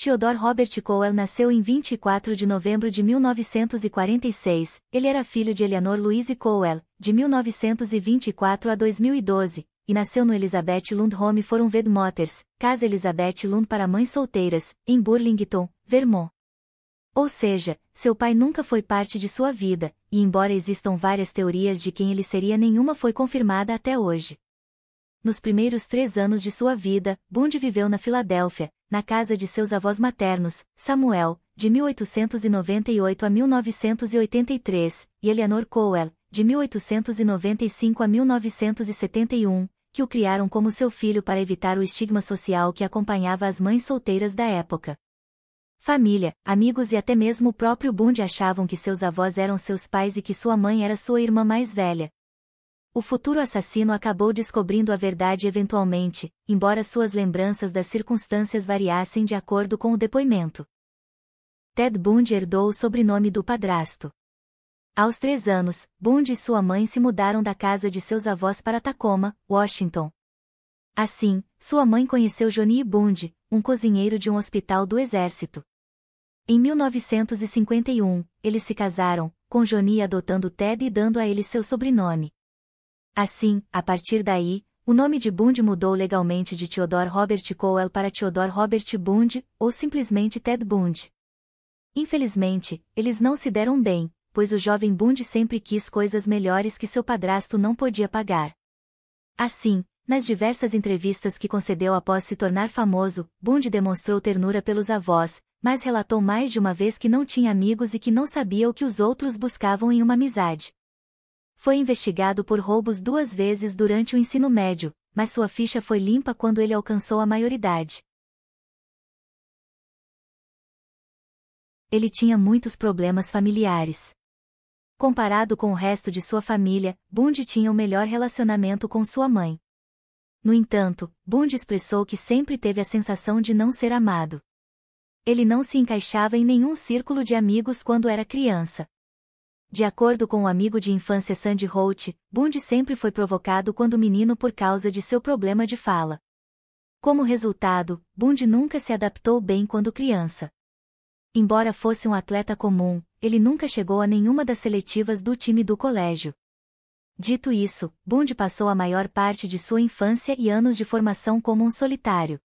Theodore Robert Cowell nasceu em 24 de novembro de 1946, ele era filho de Eleanor Louise Cowell, de 1924 a 2012, e nasceu no Elizabeth Lund Home for Unwed Mothers, Casa Elizabeth Lund para mães solteiras, em Burlington, Vermont. Ou seja, seu pai nunca foi parte de sua vida, e embora existam várias teorias de quem ele seria, nenhuma foi confirmada até hoje. Nos primeiros 3 anos de sua vida, Bundy viveu na Filadélfia, na casa de seus avós maternos, Samuel, de 1898 a 1983, e Eleanor Cowell, de 1895 a 1971, que o criaram como seu filho para evitar o estigma social que acompanhava as mães solteiras da época. Família, amigos e até mesmo o próprio Bundy achavam que seus avós eram seus pais e que sua mãe era sua irmã mais velha. O futuro assassino acabou descobrindo a verdade eventualmente, embora suas lembranças das circunstâncias variassem de acordo com o depoimento. Ted Bundy herdou o sobrenome do padrasto. Aos 3 anos, Bundy e sua mãe se mudaram da casa de seus avós para Tacoma, Washington. Assim, sua mãe conheceu Johnny Bundy, um cozinheiro de um hospital do exército. Em 1951, eles se casaram, com Johnny adotando Ted e dando a ele seu sobrenome. Assim, a partir daí, o nome de Bundy mudou legalmente de Theodore Robert Cowell para Theodore Robert Bundy, ou simplesmente Ted Bundy. Infelizmente, eles não se deram bem, pois o jovem Bundy sempre quis coisas melhores que seu padrasto não podia pagar. Assim, nas diversas entrevistas que concedeu após se tornar famoso, Bundy demonstrou ternura pelos avós, mas relatou mais de uma vez que não tinha amigos e que não sabia o que os outros buscavam em uma amizade. Foi investigado por roubos 2 vezes durante o ensino médio, mas sua ficha foi limpa quando ele alcançou a maioridade. Ele tinha muitos problemas familiares. Comparado com o resto de sua família, Bundy tinha o melhor relacionamento com sua mãe. No entanto, Bundy expressou que sempre teve a sensação de não ser amado. Ele não se encaixava em nenhum círculo de amigos quando era criança. De acordo com o amigo de infância Sandy Holt, Bundy sempre foi provocado quando menino por causa de seu problema de fala. Como resultado, Bundy nunca se adaptou bem quando criança. Embora fosse um atleta comum, ele nunca chegou a nenhuma das seletivas do time do colégio. Dito isso, Bundy passou a maior parte de sua infância e anos de formação como um solitário.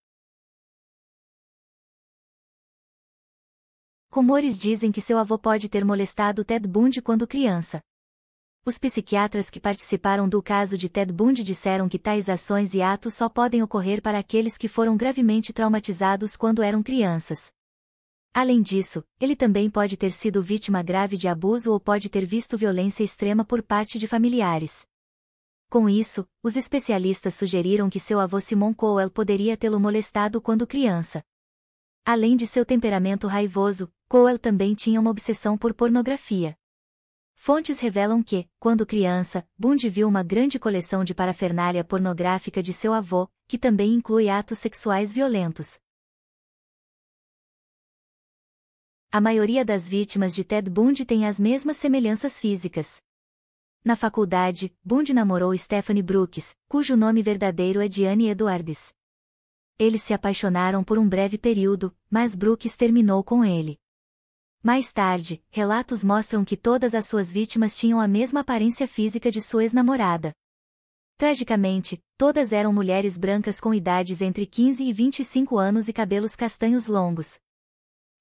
Rumores dizem que seu avô pode ter molestado Ted Bundy quando criança. Os psiquiatras que participaram do caso de Ted Bundy disseram que tais ações e atos só podem ocorrer para aqueles que foram gravemente traumatizados quando eram crianças. Além disso, ele também pode ter sido vítima grave de abuso ou pode ter visto violência extrema por parte de familiares. Com isso, os especialistas sugeriram que seu avô Simon Cowell poderia tê-lo molestado quando criança. Além de seu temperamento raivoso, Cowell também tinha uma obsessão por pornografia. Fontes revelam que, quando criança, Bundy viu uma grande coleção de parafernália pornográfica de seu avô, que também inclui atos sexuais violentos. A maioria das vítimas de Ted Bundy tem as mesmas semelhanças físicas. Na faculdade, Bundy namorou Stephanie Brooks, cujo nome verdadeiro é Diane Edwards. Eles se apaixonaram por um breve período, mas Brooks terminou com ele. Mais tarde, relatos mostram que todas as suas vítimas tinham a mesma aparência física de sua ex-namorada. Tragicamente, todas eram mulheres brancas com idades entre 15 e 25 anos e cabelos castanhos longos,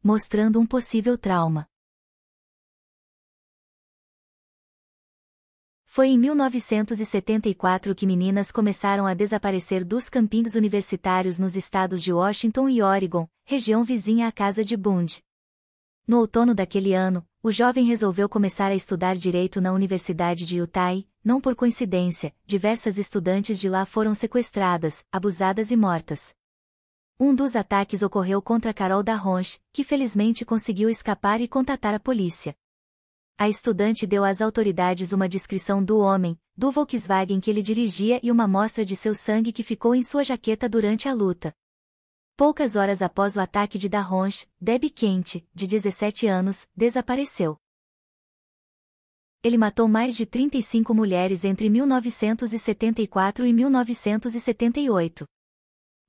mostrando um possível trauma. Foi em 1974 que meninas começaram a desaparecer dos campings universitários nos estados de Washington e Oregon, região vizinha à casa de Bundy. No outono daquele ano, o jovem resolveu começar a estudar direito na Universidade de Utah e, não por coincidência, diversas estudantes de lá foram sequestradas, abusadas e mortas. Um dos ataques ocorreu contra Carol Darronch, que felizmente conseguiu escapar e contatar a polícia. A estudante deu às autoridades uma descrição do homem, do Volkswagen que ele dirigia e uma amostra de seu sangue que ficou em sua jaqueta durante a luta. Poucas horas após o ataque de Darronch, Debbie Kent, de 17 anos, desapareceu. Ele matou mais de 35 mulheres entre 1974 e 1978.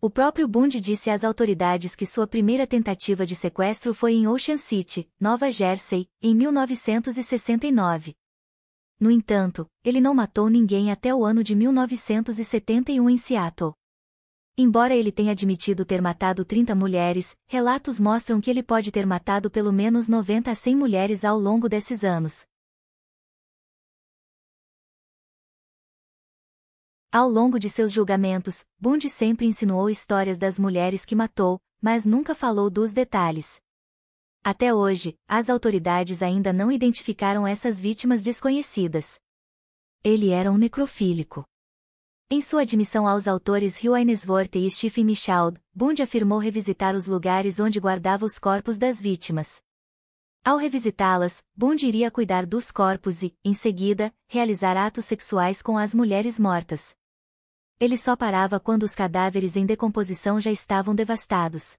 O próprio Bundy disse às autoridades que sua primeira tentativa de sequestro foi em Ocean City, Nova Jersey, em 1969. No entanto, ele não matou ninguém até o ano de 1971 em Seattle. Embora ele tenha admitido ter matado 30 mulheres, relatos mostram que ele pode ter matado pelo menos 90 a 100 mulheres ao longo desses anos. Ao longo de seus julgamentos, Bundy sempre insinuou histórias das mulheres que matou, mas nunca falou dos detalhes. Até hoje, as autoridades ainda não identificaram essas vítimas desconhecidas. Ele era um necrofílico. Em sua admissão aos autores Hugh Ainsworth e Stephen Michaud, Bundy afirmou revisitar os lugares onde guardava os corpos das vítimas. Ao revisitá-las, Bundy iria cuidar dos corpos e, em seguida, realizar atos sexuais com as mulheres mortas. Ele só parava quando os cadáveres em decomposição já estavam devastados.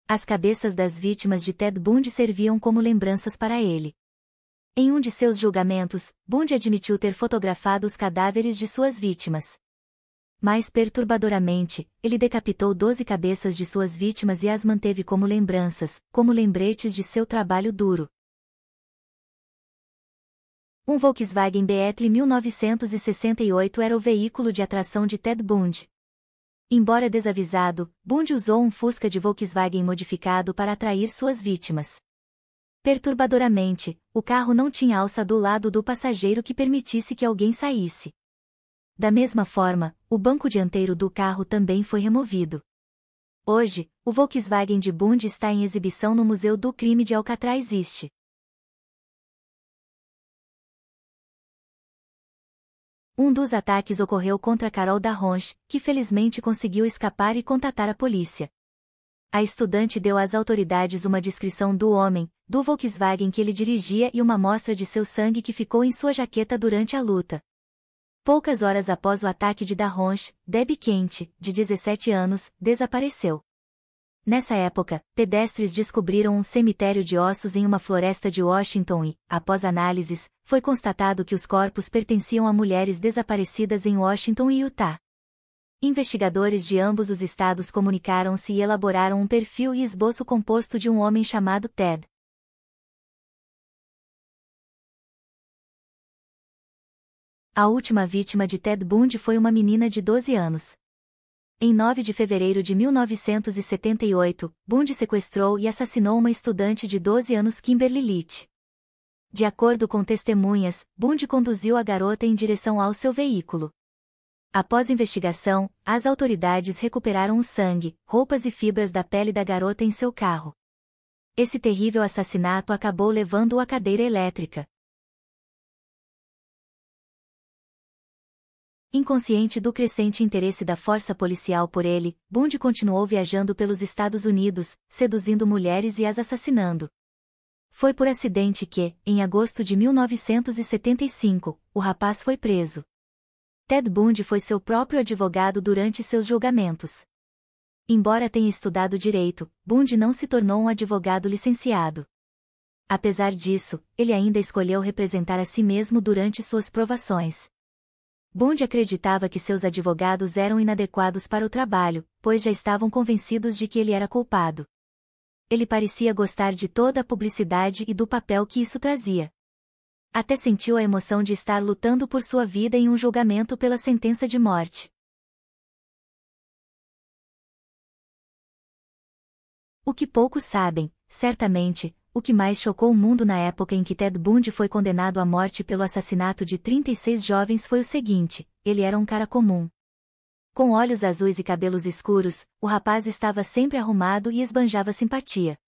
As cabeças das vítimas de Ted Bundy serviam como lembranças para ele. Em um de seus julgamentos, Bundy admitiu ter fotografado os cadáveres de suas vítimas. Mais perturbadoramente, ele decapitou 12 cabeças de suas vítimas e as manteve como lembranças, como lembretes de seu trabalho duro. Um Volkswagen Beetle 1968 era o veículo de atração de Ted Bundy. Embora desavisado, Bundy usou um Fusca de Volkswagen modificado para atrair suas vítimas. Perturbadoramente, o carro não tinha alça do lado do passageiro que permitisse que alguém saísse. Da mesma forma, o banco dianteiro do carro também foi removido. Hoje, o Volkswagen de Bundy está em exibição no Museu do Crime de Alcatraz East. Um dos ataques ocorreu contra Carol Darronch, que felizmente conseguiu escapar e contatar a polícia. A estudante deu às autoridades uma descrição do homem, do Volkswagen que ele dirigia e uma amostra de seu sangue que ficou em sua jaqueta durante a luta. Poucas horas após o ataque de Darronch, Debbie Kent, de 17 anos, desapareceu. Nessa época, pedestres descobriram um cemitério de ossos em uma floresta de Washington e, após análises, foi constatado que os corpos pertenciam a mulheres desaparecidas em Washington e Utah. Investigadores de ambos os estados comunicaram-se e elaboraram um perfil e esboço composto de um homem chamado Ted. A última vítima de Ted Bundy foi uma menina de 12 anos. Em 9 de fevereiro de 1978, Bundy sequestrou e assassinou uma estudante de 12 anos, Kimberly Leach. De acordo com testemunhas, Bundy conduziu a garota em direção ao seu veículo. Após investigação, as autoridades recuperaram o sangue, roupas e fibras da pele da garota em seu carro. Esse terrível assassinato acabou levando-o à cadeira elétrica. Inconsciente do crescente interesse da força policial por ele, Bundy continuou viajando pelos Estados Unidos, seduzindo mulheres e as assassinando. Foi por acidente que, em agosto de 1975, o rapaz foi preso. Ted Bundy foi seu próprio advogado durante seus julgamentos. Embora tenha estudado direito, Bundy não se tornou um advogado licenciado. Apesar disso, ele ainda escolheu representar a si mesmo durante suas provações. Bundy acreditava que seus advogados eram inadequados para o trabalho, pois já estavam convencidos de que ele era culpado. Ele parecia gostar de toda a publicidade e do papel que isso trazia. Até sentiu a emoção de estar lutando por sua vida em um julgamento pela sentença de morte. O que poucos sabem, certamente, o que mais chocou o mundo na época em que Ted Bundy foi condenado à morte pelo assassinato de 36 jovens foi o seguinte: ele era um cara comum. Com olhos azuis e cabelos escuros, o rapaz estava sempre arrumado e esbanjava simpatia.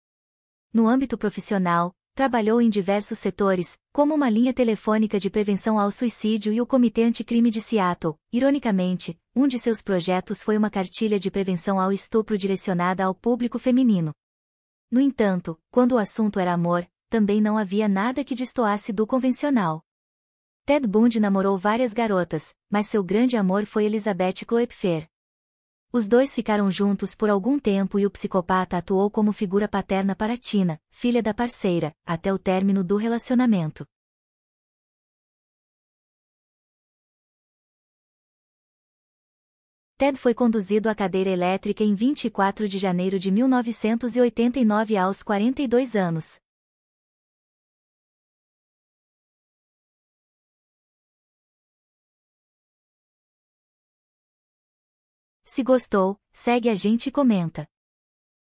No âmbito profissional, trabalhou em diversos setores, como uma linha telefônica de prevenção ao suicídio e o Comitê Anticrime de Seattle. Ironicamente, um de seus projetos foi uma cartilha de prevenção ao estupro direcionada ao público feminino. No entanto, quando o assunto era amor, também não havia nada que destoasse do convencional. Ted Bundy namorou várias garotas, mas seu grande amor foi Elizabeth Kloepfer. Os dois ficaram juntos por algum tempo e o psicopata atuou como figura paterna para Tina, filha da parceira, até o término do relacionamento. Ted foi conduzido à cadeira elétrica em 24 de janeiro de 1989 aos 42 anos. Se gostou, segue a gente e comenta.